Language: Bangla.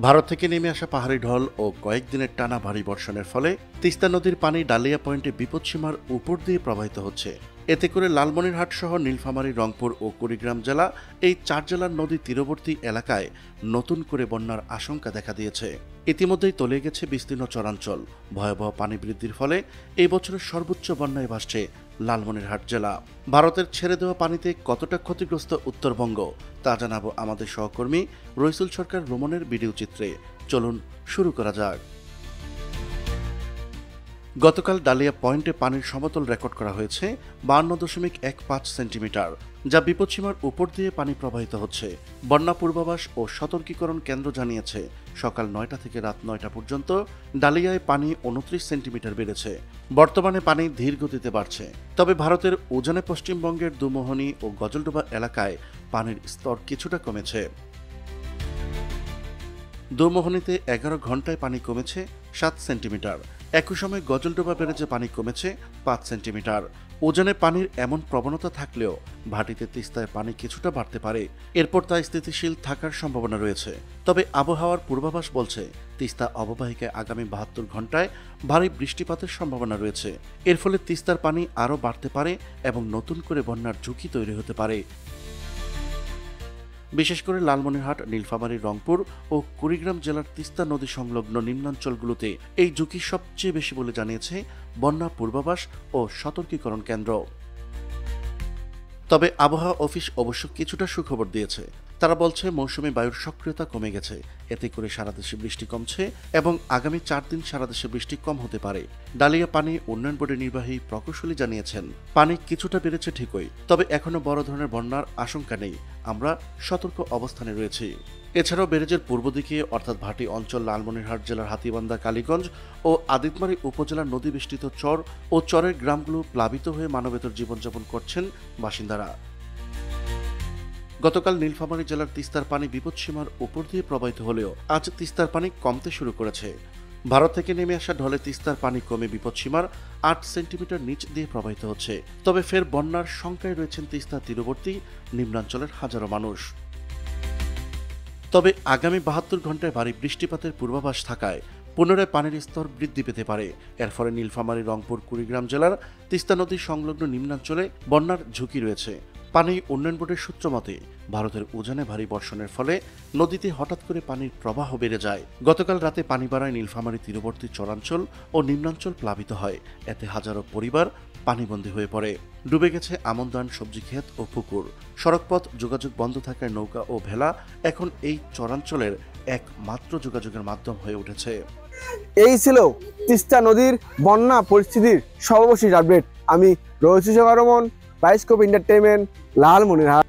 ভারত থেকে নেমে আসা পাহাড়ি ঢল ও কয়েকদিনের টানা ভারী বর্ষণের ফলে তিস্তা নদীর পানি ডালিয়া পয়েন্টে বিপদসীমার উপর দিয়ে প্রবাহিত হচ্ছে। এতে করে লালমনিরহাট সহ নীলফামারী, রংপুর ও কুড়িগ্রাম জেলা, এই 4 জেলার নদী তীরবর্তী এলাকায় নতুন করে বন্যার আশঙ্কা দেখা দিয়েছে। ইতিমধ্যেই তলিয়ে গেছে বিস্তীর্ণ চরাঞ্চল। ভয়াবহ পানি বৃদ্ধির ফলে এই বছরের সর্বোচ্চ বন্যায় ভাসছে লালমনিরহাট জেলা। ভারতের ছেড়ে দেওয়া পানিতে কতটা ক্ষতিগ্রস্ত উত্তরবঙ্গ তা জানাবো আমাদের সহকর্মী রইসুল সরকার রোমনের ভিডিও চিত্রে। চলুন শুরু করা যাক। গতকাল ডালিয়া পয়েন্টে পানির সমতল রেকর্ড করা হয়েছে 52.15 সেন্টিমিটার, যা বিপদসীমার উপর দিয়ে পানি প্রবাহিত হচ্ছে। বন্যা পূর্বাভাস ও সতর্কীকরণ কেন্দ্র জানিয়েছে, সকাল 9টা থেকে রাত 9টা পর্যন্ত ডালিয়ায় পানি 29 সেন্টিমিটার বেড়েছে। বর্তমানে পানি ধীর গতিতে বাড়ছে। তবে ভারতের উজানে পশ্চিমবঙ্গের দুমোহনী ও গজলডোবা এলাকায় পানির স্তর কিছুটা কমেছে। দুমোহনীতে 11 ঘন্টায় পানি কমেছে 7 সেন্টিমিটার। একই সময় গজলডোবা ব্যারেজে পানি কমেছে 5 সেন্টিমিটার। উজানে পানির এমন প্রবণতা থাকলেও ভাটিতে তিস্তায় পানি কিছুটা বাড়তে পারে। এরপর তা স্থিতিশীল থাকার সম্ভাবনা রয়েছে। তবে আবহাওয়ার পূর্বাভাস বলছে, তিস্তা অববাহিকায় আগামী 72 ঘন্টায় ভারী বৃষ্টিপাতের সম্ভাবনা রয়েছে। এর ফলে তিস্তার পানি আরও বাড়তে পারে এবং নতুন করে বন্যার ঝুঁকি তৈরি হতে পারে। বিশেষ করে লালমনিরহাট, নীলফামারী, রংপুর ও কুড়িগ্রাম জেলার তিস্তা নদী সংলগ্ন নিম্নাঞ্চলগুলোতে এই ঝুঁকি সবচেয়ে বেশি বলে জানিয়েছে বন্যা পূর্বাভাস ও সতর্কীকরণ কেন্দ্র। তবে আবহাওয়া অফিস অবশ্য কিছুটা সুখবর দিয়েছে। তারা বলছে, মৌসুমী বায়ুর সক্রিয়তা কমে গেছে। এতে করে সারা দেশে বৃষ্টি কমছে এবং আগামী 4 দিন সারা দেশে বৃষ্টি কম হতে পারে। ডালিয়া পানি উন্নয়ন বোর্ডের নির্বাহী প্রকৌশলী জানিয়েছেন, পানি কিছুটা বেড়েছে ঠিকই, তবে এখনো বড় ধরনের বন্যার আশঙ্কা নেই। আমরা সতর্ক অবস্থানে রয়েছি। এছাড়াও ব্যারেজের পূর্ব দিকে অর্থাৎ ভাটি অঞ্চল, লালমনিরহাট জেলার হাতীবান্ধা, কালীগঞ্জ ও আদিতমারী উপজেলার নদী বেষ্টিত চর ও চরের গ্রামগুলো প্লাবিত হয়ে মানবেতর জীবনযাপন করছেন বাসিন্দারা। গতকাল নীলফামারী জেলার তিস্তার পানি বিপদসীমার উপর দিয়ে প্রবাহিত হলেও আজ তিস্তার পানি কমতে শুরু করেছে। ভারত থেকে নেমে আসা ঢলে তিস্তার পানি কমে বিপদসীমার 8 সেন্টিমিটার নিচ দিয়ে প্রবাহিত হচ্ছে। তবে ফের বন্যার শঙ্কায় রয়েছেন তিস্তা তীরবর্তী নিম্নাঞ্চলের হাজারো মানুষ। তবে আগামী 72 ঘন্টায় ভারী বৃষ্টিপাতের পূর্বাভাস থাকায় পুনরায় পানির স্তর বৃদ্ধি পেতে পারে। এর ফলে নীলফামারী, রংপুর, কুড়িগ্রাম জেলার তিস্তা নদী সংলগ্ন নিম্নাঞ্চলে বন্যার ঝুঁকি রয়েছে। পানি উন্নয়ন বোর্ডের সূত্র মতে, ভারতের উজানে ভারী বর্ষণের ফলে নদীতে হঠাৎ করে পানির প্রবাহ বেড়ে যায়। গতকাল রাতে পানি বাড়ায় নীলফামারী তীরবর্তী চরাঞ্চল ও নিম্নাঞ্চল প্লাবিত হয়। এতে হাজারো পরিবার পানিবন্দী হয়ে পড়ে। ডুবে গেছে আমন ধান, সবজি ক্ষেত ও পুকুর। সড়কপথ যোগাযোগ বন্ধ থাকায় নৌকা ও ভেলা এখন এই চরাঞ্চলের একমাত্র যোগাযোগের মাধ্যম হয়ে উঠেছে। এই ছিল তিস্তা নদীর বন্যা পরিস্থিতির সর্বশেষ আপডেট। আমি রইসুল সরকার রোমন, বাইস্কোপ এন্টারটেইনমেন্ট, লালমনিরহাট।